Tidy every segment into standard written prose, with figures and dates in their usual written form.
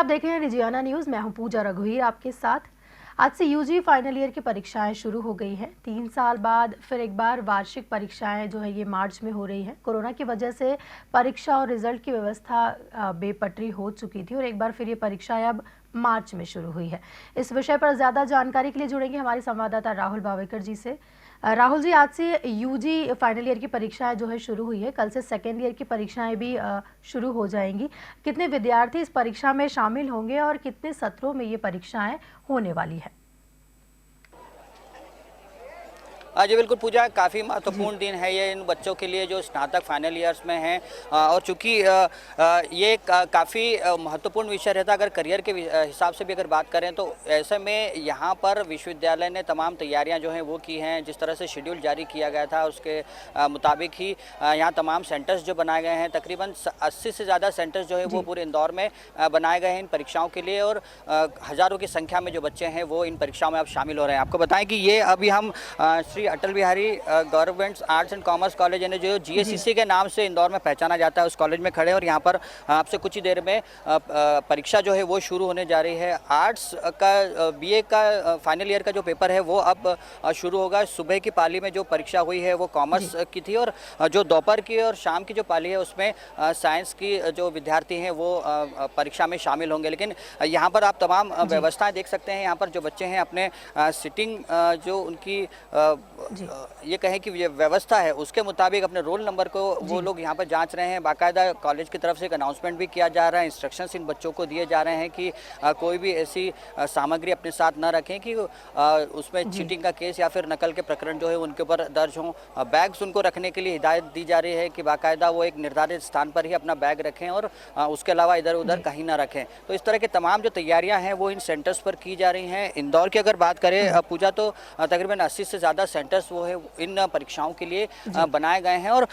आप देख रहे हैं रिजियाना न्यूज़। मैं हूं पूजा रघुवीर आपके साथ। आज से यूजी फाइनल ईयर की परीक्षाएं शुरू हो गई हैं। 3 साल बाद फिर एक बार वार्षिक परीक्षाएं जो है ये मार्च में हो रही हैं। कोरोना की वजह से परीक्षा और रिजल्ट की व्यवस्था बेपटरी हो चुकी थी और एक बार फिर ये परीक्षाएं अब मार्च में शुरू हुई है। इस विषय पर ज़्यादा जानकारी के लिए जुड़ेंगे हमारे संवाददाता राहुल भावेकर जी से। राहुल जी, आज से यूजी फाइनल ईयर की परीक्षाएं जो है शुरू हुई है। कल से सेकेंड ईयर की परीक्षाएं भी शुरू हो जाएंगी। कितने विद्यार्थी इस परीक्षा में शामिल होंगे और कितने सत्रों में ये परीक्षाएं होने वाली है? जी बिल्कुल पूजा, काफ़ी महत्वपूर्ण दिन है ये इन बच्चों के लिए जो स्नातक फाइनल ईयर्स में हैं। और चूँकि ये काफ़ी महत्वपूर्ण विषय रहता, अगर करियर के हिसाब से भी अगर बात करें तो ऐसे में यहाँ पर विश्वविद्यालय ने तमाम तैयारियां जो हैं वो की हैं। जिस तरह से शेड्यूल जारी किया गया था उसके मुताबिक ही यहाँ तमाम सेंटर्स जो बनाए गए हैं, तकरीबन 80 से ज़्यादा सेंटर्स जो है वो पूरे इंदौर में बनाए गए हैं इन परीक्षाओं के लिए। और हज़ारों की संख्या में जो बच्चे हैं वो इन परीक्षाओं में अब शामिल हो रहे हैं। आपको बताएं कि ये अभी हम Shri Atal Bihari government arts and commerce college यानी जो जीएससीसी के नाम से इंदौर में पहचाना जाता है, उस कॉलेज में खड़े हैं। और यहाँ पर आपसे कुछ ही देर में परीक्षा जो है वो शुरू होने जा रही है। आर्ट्स का बीए का फाइनल ईयर का जो पेपर है वो अब शुरू होगा। सुबह की पाली में जो परीक्षा हुई है वो कॉमर्स की थी और जो दोपहर की और शाम की जो पाली है उसमें साइंस की जो विद्यार्थी हैं वो परीक्षा में शामिल होंगे। लेकिन यहाँ पर आप तमाम व्यवस्थाएं देख सकते हैं। यहाँ पर जो बच्चे हैं अपने सिटिंग जो उनकी ये कहें कि व्यवस्था है उसके मुताबिक अपने रोल नंबर को वो लोग यहाँ पर जांच रहे हैं। बाकायदा कॉलेज की तरफ से एक अनाउंसमेंट भी किया जा रहा है, इंस्ट्रक्शंस इन बच्चों को दिए जा रहे हैं कि कोई भी ऐसी सामग्री अपने साथ न रखें कि उसमें चीटिंग का केस या फिर नकल के प्रकरण जो है उनके ऊपर दर्ज हों। बैग्स उनको रखने के लिए हिदायत दी जा रही है कि बाकायदा वो एक निर्धारित स्थान पर ही अपना बैग रखें और उसके अलावा इधर उधर कहीं ना रखें। तो इस तरह के तमाम जो तैयारियाँ हैं वो इन सेंटर्स पर की जा रही हैं। इंदौर की अगर बात करें पूजा तो तकरीबन 80 से ज़्यादा सेंटर्स वो है इन परीक्षाओं के लिए बनाए गए हैं। और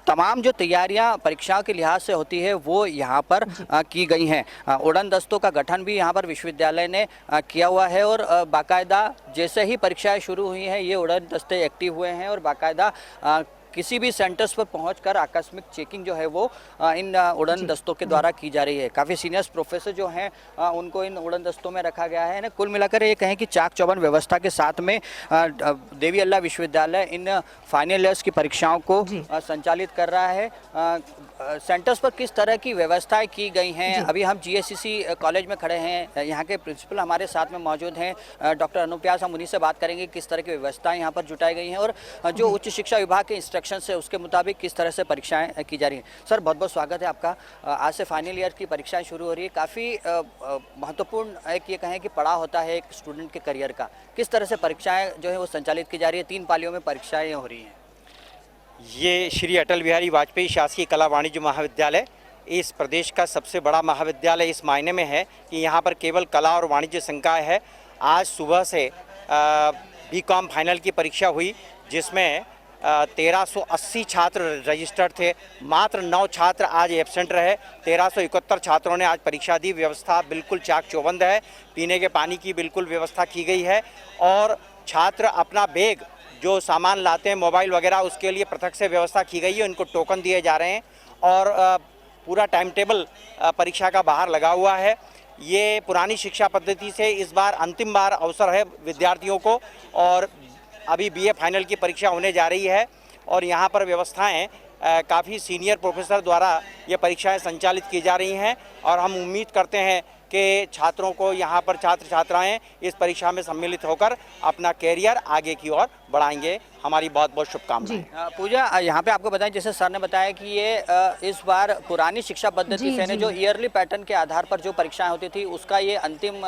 तमाम जो तैयारियां परीक्षाओं के लिहाज से होती है वो यहाँ पर की गई हैं। उड़न दस्तों का गठन भी यहाँ पर विश्वविद्यालय ने किया हुआ है और बाकायदा जैसे ही परीक्षाएं शुरू हुई हैं ये उड़न दस्ते एक्टिव हुए हैं और बाकायदा किसी भी सेंटर्स पर पहुंचकर आकस्मिक चेकिंग जो है वो इन उड़न दस्तों के द्वारा की जा रही है। काफ़ी सीनियर्स प्रोफेसर जो हैं उनको इन उड़न दस्तों में रखा गया है। कुल मिलाकर ये कहें कि चाक चौबंद व्यवस्था के साथ में देवी अल्लाह विश्वविद्यालय इन फाइनल ईयर्स की परीक्षाओं को संचालित कर रहा है। सेंटर्स पर किस तरह की व्यवस्थाएं की गई हैं, अभी हम जीएससीसी कॉलेज में खड़े हैं। यहाँ के प्रिंसिपल हमारे साथ में मौजूद हैं डॉक्टर अनुप्यास। हम उन्हीं से बात करेंगे किस तरह की व्यवस्थाएं यहाँ पर जुटाई गई हैं और जो उच्च शिक्षा विभाग के इंस्ट्रक्शन है उसके मुताबिक किस तरह से परीक्षाएं की जा रही हैं। सर बहुत बहुत स्वागत है आपका। आज से फाइनल ईयर की परीक्षाएं शुरू हो रही है। काफ़ी महत्वपूर्ण एक ये कहें कि पड़ाव होता है एक स्टूडेंट के करियर का। किस तरह से परीक्षाएं जो है वो संचालित की जा रही है? 3 पालियों में परीक्षाएं हो रही हैं। ये श्री अटल बिहारी वाजपेयी शासकीय कला वाणिज्य महाविद्यालय इस प्रदेश का सबसे बड़ा महाविद्यालय इस मायने में है कि यहाँ पर केवल कला और वाणिज्य संकाय है। आज सुबह से बीकॉम फाइनल की परीक्षा हुई जिसमें 1380 छात्र रजिस्टर्ड थे। मात्र 9 छात्र आज एब्सेंट रहे। 1371 छात्रों ने आज परीक्षा दी। व्यवस्था बिल्कुल चाक चौबंद है। पीने के पानी की बिल्कुल व्यवस्था की गई है और छात्र अपना बैग जो सामान लाते हैं मोबाइल वगैरह उसके लिए पृथक से व्यवस्था की गई है। उनको टोकन दिए जा रहे हैं और पूरा टाइम टेबल परीक्षा का बाहर लगा हुआ है। ये पुरानी शिक्षा पद्धति से इस बार अंतिम बार अवसर है विद्यार्थियों को और अभी बीए फाइनल की परीक्षा होने जा रही है और यहाँ पर व्यवस्थाएं काफ़ी सीनियर प्रोफेसर द्वारा ये परीक्षाएं संचालित की जा रही हैं और हम उम्मीद करते हैं कि छात्रों को यहाँ पर छात्र छात्राएं इस परीक्षा में सम्मिलित होकर अपना कैरियर आगे की ओर बढ़ाएंगे। हमारी बहुत बहुत शुभकामनाएं। पूजा, यहाँ पे आपको बताएं जैसे सर ने बताया कि ये इस बार पुरानी शिक्षा पद्धति से जो ईयरली पैटर्न के आधार पर जो परीक्षाएं होती थी उसका ये अंतिम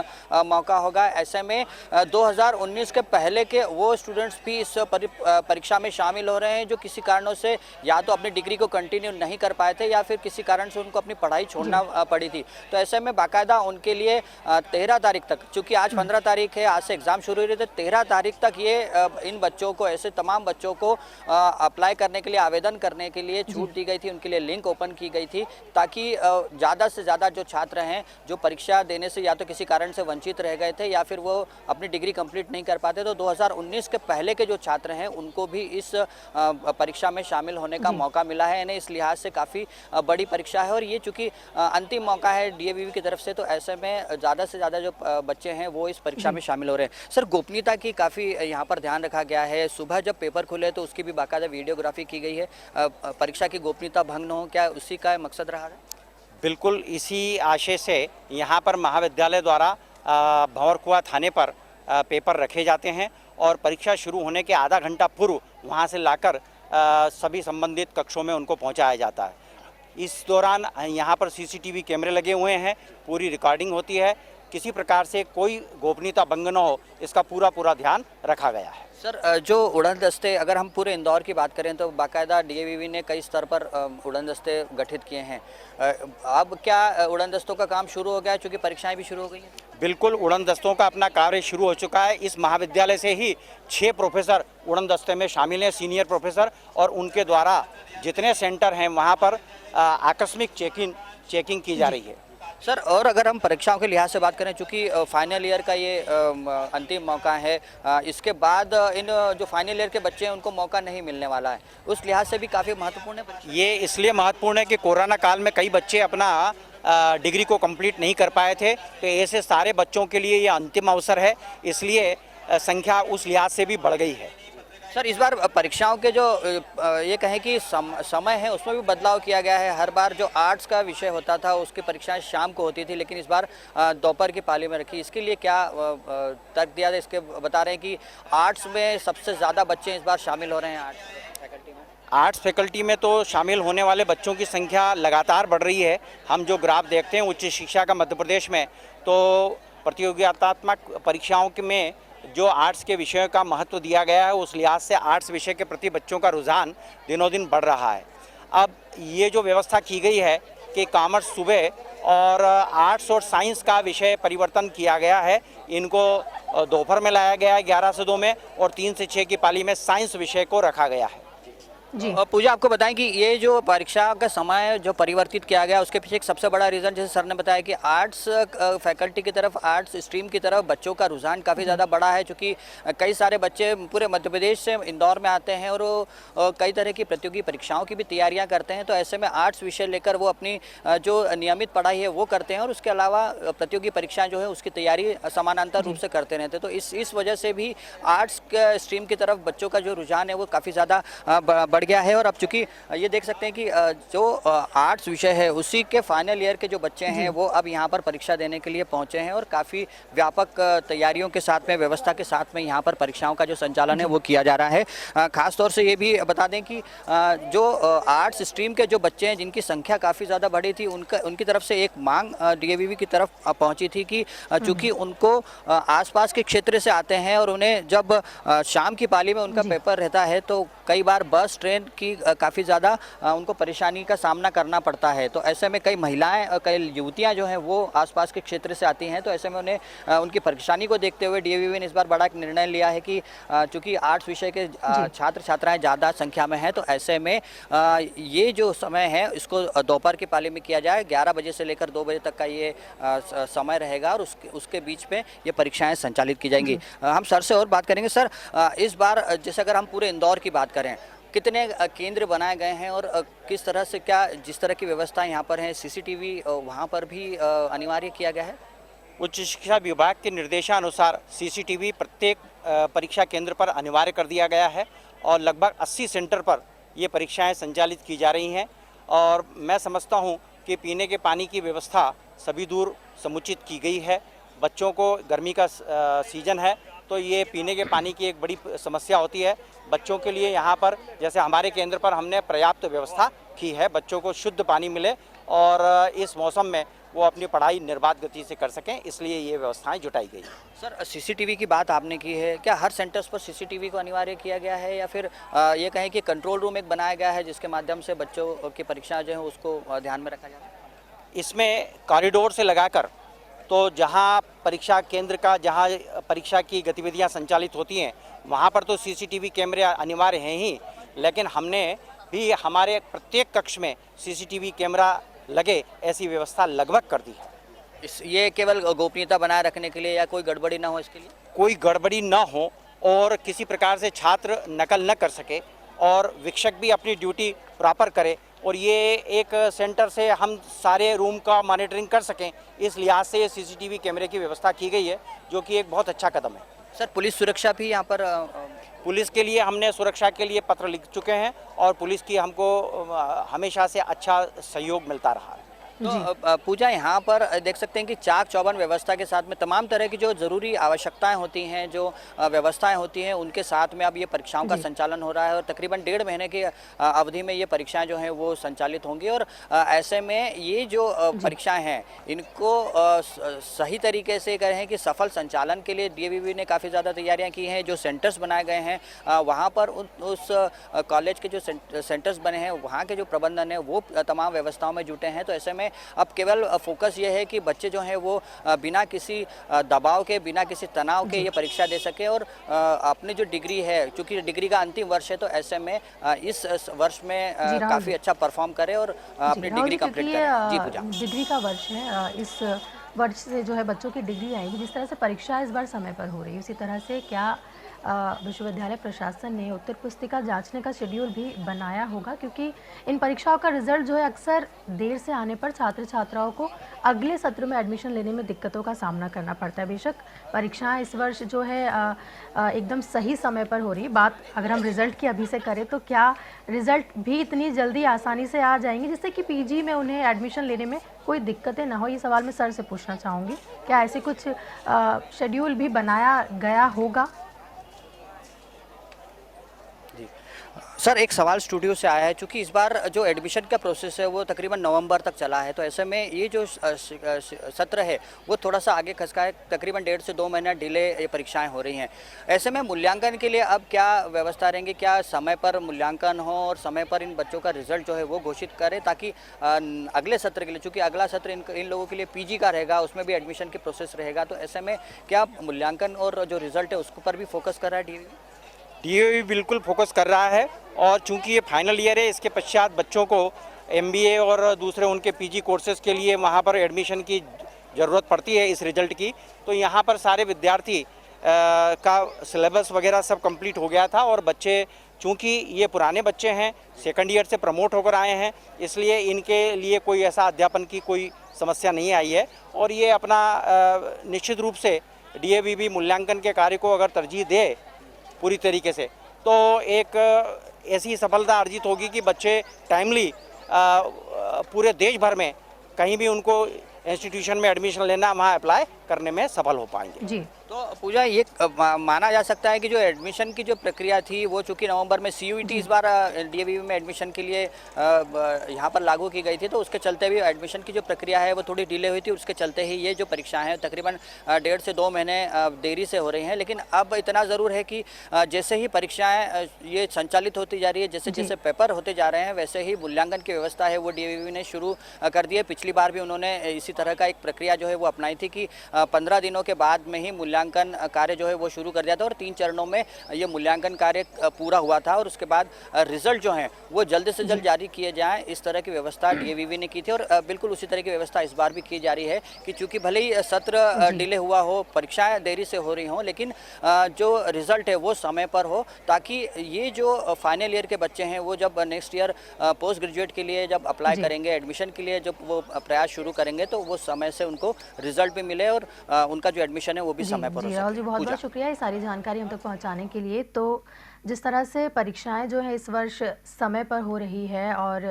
मौका होगा। ऐसे में 2019 के पहले के वो स्टूडेंट्स भी इस परीक्षा में शामिल हो रहे हैं जो किसी कारणों से या तो अपनी डिग्री को कंटिन्यू नहीं कर पाए थे या फिर किसी कारण से उनको अपनी पढ़ाई छोड़ना पड़ी थी। तो ऐसे में बाकायदा उनके लिए 13 तारीख तक, चूँकि आज 15 तारीख है, आज से एग्ज़ाम शुरू हो रहे थे, 13 तारीख तक ये इन बच्चों को ऐसे तमाम बच्चों को अप्लाई करने के लिए, आवेदन करने के लिए छूट दी गई थी, उनके लिए लिंक ओपन की गई थी ताकि ज़्यादा से ज़्यादा जो छात्र हैं जो परीक्षा देने से या तो किसी कारण से वंचित रह गए थे या फिर वो अपनी डिग्री कंप्लीट नहीं कर पाते, तो 2019 के पहले के जो छात्र हैं उनको भी इस परीक्षा में शामिल होने का मौका मिला है। इन्हें इस लिहाज से काफ़ी बड़ी परीक्षा है और ये चूँकि अंतिम मौका है डीएवीवी की तरफ से, तो ऐसे में ज़्यादा से ज़्यादा जो बच्चे हैं वो इस परीक्षा में शामिल हो रहे हैं। सर, गोपनीयता की काफ़ी यहाँ पर ध्यान रखा गया है। सुबह जब पेपर खुले तो उसकी भी बाकायदा वीडियोग्राफी की गई है। परीक्षा की गोपनीयता भंग न हो, क्या उसी का मकसद रहा है? बिल्कुल इसी आशय से यहाँ पर महाविद्यालय द्वारा भंवरकुआं थाने पर पेपर रखे जाते हैं और परीक्षा शुरू होने के आधा घंटा पूर्व वहाँ से लाकर सभी संबंधित कक्षों में उनको पहुँचाया जाता है। इस दौरान यहाँ पर सीसीटीवी कैमरे लगे हुए हैं, पूरी रिकॉर्डिंग होती है, किसी प्रकार से कोई गोपनीयता भंग न हो इसका पूरा ध्यान रखा गया है। सर, जो उड़न दस्ते, अगर हम पूरे इंदौर की बात करें तो बाकायदा डीएवीवी ने कई स्तर पर उड़न दस्ते गठित किए हैं। अब क्या उड़न दस्तों का काम शुरू हो गया है चूँकि परीक्षाएं भी शुरू हो गई हैं? बिल्कुल, उड़न दस्तों का अपना कार्य शुरू हो चुका है। इस महाविद्यालय से ही 6 प्रोफेसर उड़न दस्ते में शामिल हैं, सीनियर प्रोफेसर, और उनके द्वारा जितने सेंटर हैं वहाँ पर आकस्मिक चेकिंग की जा रही है। सर, और अगर हम परीक्षाओं के लिहाज से बात करें, चूँकि फाइनल ईयर का ये अंतिम मौका है, इसके बाद इन जो फाइनल ईयर के बच्चे हैं उनको मौका नहीं मिलने वाला है, उस लिहाज से भी काफ़ी महत्वपूर्ण है परीक्षा। ये इसलिए महत्वपूर्ण है कि कोरोना काल में कई बच्चे अपना डिग्री को कंप्लीट नहीं कर पाए थे, तो ऐसे सारे बच्चों के लिए ये अंतिम अवसर है, इसलिए संख्या उस लिहाज से भी बढ़ गई है। सर, इस बार परीक्षाओं के जो ये कहें कि समय है उसमें भी बदलाव किया गया है। हर बार जो आर्ट्स का विषय होता था उसकी परीक्षाएं शाम को होती थी, लेकिन इस बार दोपहर की पाली में रखी। इसके लिए क्या तर्क दिया था? इसके बता रहे हैं कि आर्ट्स में सबसे ज़्यादा बच्चे इस बार शामिल हो रहे हैं आर्ट्स फैकल्टी में। आर्ट्स फैकल्टी में तो शामिल होने वाले बच्चों की संख्या लगातार बढ़ रही है। हम जो ग्राफ देखते हैं उच्च शिक्षा का मध्य प्रदेश में, तो प्रतियोगितात्मक परीक्षाओं में जो आर्ट्स के विषयों का महत्व दिया गया है उस लिहाज से आर्ट्स विषय के प्रति बच्चों का रुझान दिनों दिन बढ़ रहा है। अब ये जो व्यवस्था की गई है कि कॉमर्स सुबह और आर्ट्स और साइंस का विषय परिवर्तन किया गया है, इनको दोपहर में लाया गया है 11 से 2 में, और 3 से 6 की पाली में साइंस विषय को रखा गया है। जी, पूजा, आपको बताएं कि ये जो परीक्षा का समय जो परिवर्तित किया गया उसके पीछे एक सबसे बड़ा रीज़न, जैसे सर ने बताया कि आर्ट्स फैकल्टी की तरफ, आर्ट्स स्ट्रीम की तरफ बच्चों का रुझान काफ़ी ज़्यादा बड़ा है, क्योंकि कई सारे बच्चे पूरे मध्य प्रदेश से इंदौर में आते हैं और कई तरह की प्रतियोगी परीक्षाओं की भी तैयारियाँ करते हैं। तो ऐसे में आर्ट्स विषय लेकर वो अपनी जो नियमित पढ़ाई है वो करते हैं और उसके अलावा प्रतियोगी परीक्षाएँ जो है उसकी तैयारी समानांतर रूप से करते रहते हैं। तो इस वजह से भी आर्ट्स स्ट्रीम की तरफ बच्चों का जो रुझान है वो काफ़ी ज़्यादा बढ़ गया है। और अब चूंकि ये देख सकते हैं कि जो आर्ट्स विषय है उसी के फाइनल ईयर के जो बच्चे हैं वो अब यहाँ पर परीक्षा देने के लिए पहुँचे हैं और काफ़ी व्यापक तैयारियों के साथ में, व्यवस्था के साथ में यहाँ पर परीक्षाओं का जो संचालन है वो किया जा रहा है। ख़ास तौर से ये भी बता दें कि जो आर्ट्स स्ट्रीम के जो बच्चे हैं जिनकी संख्या काफ़ी ज़्यादा बढ़ी थी, उनकी तरफ से एक मांग डीएवीवी की तरफ पहुँची थी कि चूँकि उनको आसपास के क्षेत्र से आते हैं और उन्हें जब शाम की पाली में उनका पेपर रहता है तो कई बार बस, ट्रेन की काफ़ी ज़्यादा उनको परेशानी का सामना करना पड़ता है। तो ऐसे में कई महिलाएं, कई युवतियां जो हैं वो आसपास के क्षेत्र से आती हैं, तो ऐसे में उन्हें उनकी परेशानी को देखते हुए डीएवीवी ने इस बार बड़ा एक निर्णय लिया है कि चूँकि आर्ट्स विषय के छात्र छात्राएँ ज़्यादा संख्या में हैं, तो ऐसे में ये जो समय है इसको दोपहर की पाली में किया जाए। 11 बजे से लेकर 2 बजे तक का ये समय रहेगा और उसके बीच में ये परीक्षाएँ संचालित की जाएंगी। हम सर से और बात करेंगे। सर, इस बार जैसे अगर हम पूरे इंदौर की बात करें, कितने केंद्र बनाए गए हैं और किस तरह से, क्या जिस तरह की व्यवस्था यहाँ पर है, सीसीटीवी वहाँ पर भी अनिवार्य किया गया है? उच्च शिक्षा विभाग के निर्देशानुसार सीसीटीवी प्रत्येक परीक्षा केंद्र पर अनिवार्य कर दिया गया है और लगभग 80 सेंटर पर ये परीक्षाएं संचालित की जा रही हैं। और मैं समझता हूँ कि पीने के पानी की व्यवस्था सभी दूर समुचित की गई है। बच्चों को गर्मी का सीज़न है तो ये पीने के पानी की एक बड़ी समस्या होती है। बच्चों के लिए यहाँ पर, जैसे हमारे केंद्र पर हमने पर्याप्त व्यवस्था की है, बच्चों को शुद्ध पानी मिले और इस मौसम में वो अपनी पढ़ाई निर्बाध गति से कर सकें, इसलिए ये व्यवस्थाएं जुटाई गई। सर, सीसीटीवी की बात आपने की है, क्या हर सेंटर्स पर सीसीटीवी को अनिवार्य किया गया है या फिर ये कहें कि कंट्रोल रूम एक बनाया गया है जिसके माध्यम से बच्चों की परीक्षा जो है उसको ध्यान में रखा जाता है? इसमें कॉरिडोर से लगाकर तो जहां परीक्षा केंद्र का जहां परीक्षा की गतिविधियां संचालित होती हैं वहां पर तो सीसीटीवी कैमरे अनिवार्य हैं ही, लेकिन हमने भी हमारे प्रत्येक कक्ष में सीसीटीवी कैमरा लगे ऐसी व्यवस्था लगभग कर दी है। ये केवल गोपनीयता बनाए रखने के लिए या कोई गड़बड़ी ना हो इसके लिए? कोई गड़बड़ी न हो और किसी प्रकार से छात्र नकल न कर सके और शिक्षक भी अपनी ड्यूटी प्रॉपर करे, और ये एक सेंटर से हम सारे रूम का मॉनिटरिंग कर सकें, इस लिहाज से ये सीसीटीवी कैमरे की व्यवस्था की गई है, जो कि एक बहुत अच्छा कदम है। सर, पुलिस सुरक्षा भी यहाँ पर पुलिस के लिए हमने सुरक्षा के लिए पत्र लिख चुके हैं और पुलिस की हमको हमेशा से अच्छा सहयोग मिलता रहा है। तो पूजा, यहाँ पर देख सकते हैं कि चाक चौबंद व्यवस्था के साथ में तमाम तरह की जो ज़रूरी आवश्यकताएं होती हैं, जो व्यवस्थाएं होती हैं, उनके साथ में अब ये परीक्षाओं का संचालन हो रहा है और तकरीबन 1.5 महीने की अवधि में ये परीक्षाएं जो हैं वो संचालित होंगी। और ऐसे में ये जो परीक्षाएं हैं इनको सही तरीके से कहें कि सफल संचालन के लिए DAVV ने काफ़ी ज़्यादा तैयारियाँ की हैं। जो सेंटर्स बनाए गए हैं वहाँ पर उस कॉलेज के जो सेंटर्स बने हैं वहाँ के जो प्रबंधन है वो तमाम व्यवस्थाओं में जुटे हैं। तो ऐसे में अब केवल फोकस ये है कि बच्चे जो हैं वो बिना किसी दबाव के, बिना किसी तनाव के ये परीक्षा दे सकें और अपनी जो डिग्री है, चूँकि डिग्री का अंतिम वर्ष है, तो ऐसे में इस वर्ष में काफ़ी अच्छा परफॉर्म करें और अपनी डिग्री कंप्लीट करें। जी पूजा, डिग्री का वर्ष है, इस वर्ष से जो है बच्चों की डिग्री आएगी। जिस तरह से परीक्षा इस बार समय पर हो रही है, उसी तरह से क्या विश्वविद्यालय प्रशासन ने उत्तर पुस्तिका जांचने का शेड्यूल भी बनाया होगा? क्योंकि इन परीक्षाओं का रिजल्ट जो है अक्सर देर से आने पर छात्र छात्राओं को अगले सत्र में एडमिशन लेने में दिक्कतों का सामना करना पड़ता है। बेशक परीक्षाएं इस वर्ष जो है एकदम सही समय पर हो रही है। बात अगर हम रिज़ल्ट की अभी से करें तो क्या रिज़ल्ट भी इतनी जल्दी आसानी से आ जाएंगे जिससे कि PG में उन्हें एडमिशन लेने में कोई दिक्कतें ना हो? ये सवाल मैं सर से पूछना चाहूँगी। क्या ऐसे कुछ शेड्यूल भी बनाया गया होगा? सर, एक सवाल स्टूडियो से आया है। चूँकि इस बार जो एडमिशन का प्रोसेस है वो तकरीबन नवंबर तक चला है, तो ऐसे में ये जो सत्र है वो थोड़ा सा आगे खसका है। तकरीबन 1.5 से 2 महीना डिले ये परीक्षाएं हो रही हैं। ऐसे में मूल्यांकन के लिए अब क्या व्यवस्था रहेंगी? क्या समय पर मूल्यांकन हो और समय पर इन बच्चों का रिजल्ट जो है वो घोषित करें, ताकि अगले सत्र के लिए, चूँकि अगला सत्र इन लोगों के लिए PG का रहेगा, उसमें भी एडमिशन की प्रोसेस रहेगा, तो ऐसे में क्या मूल्यांकन और जो रिजल्ट है उसके ऊपर भी फोकस कर रहा है DAVV? बिल्कुल फोकस कर रहा है, और चूंकि ये फाइनल ईयर है, इसके पश्चात बच्चों को MBA और दूसरे उनके PG कोर्सेज़ के लिए वहाँ पर एडमिशन की ज़रूरत पड़ती है इस रिज़ल्ट की। तो यहाँ पर सारे विद्यार्थी का सिलेबस वगैरह सब कंप्लीट हो गया था, और बच्चे चूँकि ये पुराने बच्चे हैं, सेकंड ईयर से प्रमोट होकर आए हैं, इसलिए इनके लिए कोई ऐसा अध्यापन की कोई समस्या नहीं आई है। और ये अपना निश्चित रूप से DAVV मूल्यांकन के कार्य को अगर तरजीह दे पूरी तरीके से, तो एक ऐसी सफलता अर्जित होगी कि बच्चे टाइमली पूरे देश भर में कहीं भी उनको इंस्टीट्यूशन में एडमिशन लेना, वहाँ अप्लाई करने में सफल हो पाएंगे। जी, तो पूजा, ये माना जा सकता है कि जो एडमिशन की जो प्रक्रिया थी वो चूँकि नवंबर में CUET इस बार DAVV में एडमिशन के लिए यहाँ पर लागू की गई थी, तो उसके चलते भी एडमिशन की जो प्रक्रिया है वो थोड़ी डिले हुई थी। उसके चलते ही ये जो परीक्षाएं हैं तकरीबन 1.5 से 2 महीने देरी से हो रही हैं। लेकिन अब इतना ज़रूर है कि जैसे ही परीक्षाएँ ये संचालित होती जा रही है, जैसे जैसे पेपर होते जा रहे हैं, वैसे ही मूल्यांकन की व्यवस्था है वो DAVV ने शुरू कर दी है। पिछली बार भी उन्होंने इसी तरह का एक प्रक्रिया जो है वो अपनाई थी कि 15 दिनों के बाद में ही मूल्यांकन कार्य जो है वो शुरू कर दिया था, और 3 चरणों में ये मूल्यांकन कार्य पूरा हुआ था, और उसके बाद रिजल्ट जो हैं वो जल्द से जल्द जारी किए जाएं, इस तरह की व्यवस्था DAVV ने की थी। और बिल्कुल उसी तरह की व्यवस्था इस बार भी की जा रही है कि चूंकि भले ही सत्र डिले हुआ हो, परीक्षाएं देरी से हो रही हों, लेकिन जो रिजल्ट है वो समय पर हो, ताकि ये जो फाइनल ईयर के बच्चे हैं वो जब नेक्स्ट ईयर पोस्ट ग्रेजुएट के लिए जब अप्लाई करेंगे, एडमिशन के लिए जब वो प्रयास शुरू करेंगे, तो वो समय से उनको रिजल्ट भी मिले और उनका जो एडमिशन है वो भी समय पर हो सके। राहुल जी, बहुत बहुत शुक्रिया ये सारी जानकारी हम तक पहुंचाने के लिए। तो जिस तरह से परीक्षाएं जो है इस वर्ष समय पर हो रही है और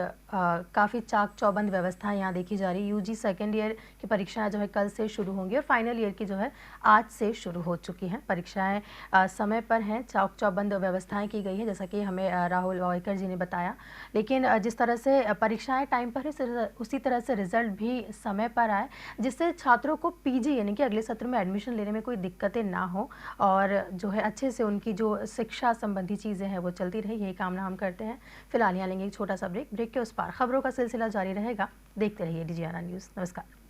काफ़ी चाक चौबंद व्यवस्था यहाँ देखी जा रही है। UG सेकेंड ईयर की परीक्षाएं जो है कल से शुरू होंगी और फाइनल ईयर की जो है आज से शुरू हो चुकी हैं। परीक्षाएं समय पर हैं, चाक चौबंद व्यवस्थाएं की गई हैं, जैसा कि हमें राहुल वायकर जी ने बताया। लेकिन जिस तरह से परीक्षाएं टाइम पर है, उसी तरह से रिजल्ट भी समय पर आए, जिससे छात्रों को PG यानी कि अगले सत्र में एडमिशन लेने में कोई दिक्कतें ना हो और जो है अच्छे से उनकी जो शिक्षा संबंधी चीज़ें हैं वो चलती रही, यही कामना हम करते हैं। फिलहाल यहाँ लेंगे एक छोटा सा ब्रेक के उस पार खबरों का सिलसिला जारी रहेगा। देखते रहिए DGRN न्यूज़। नमस्कार।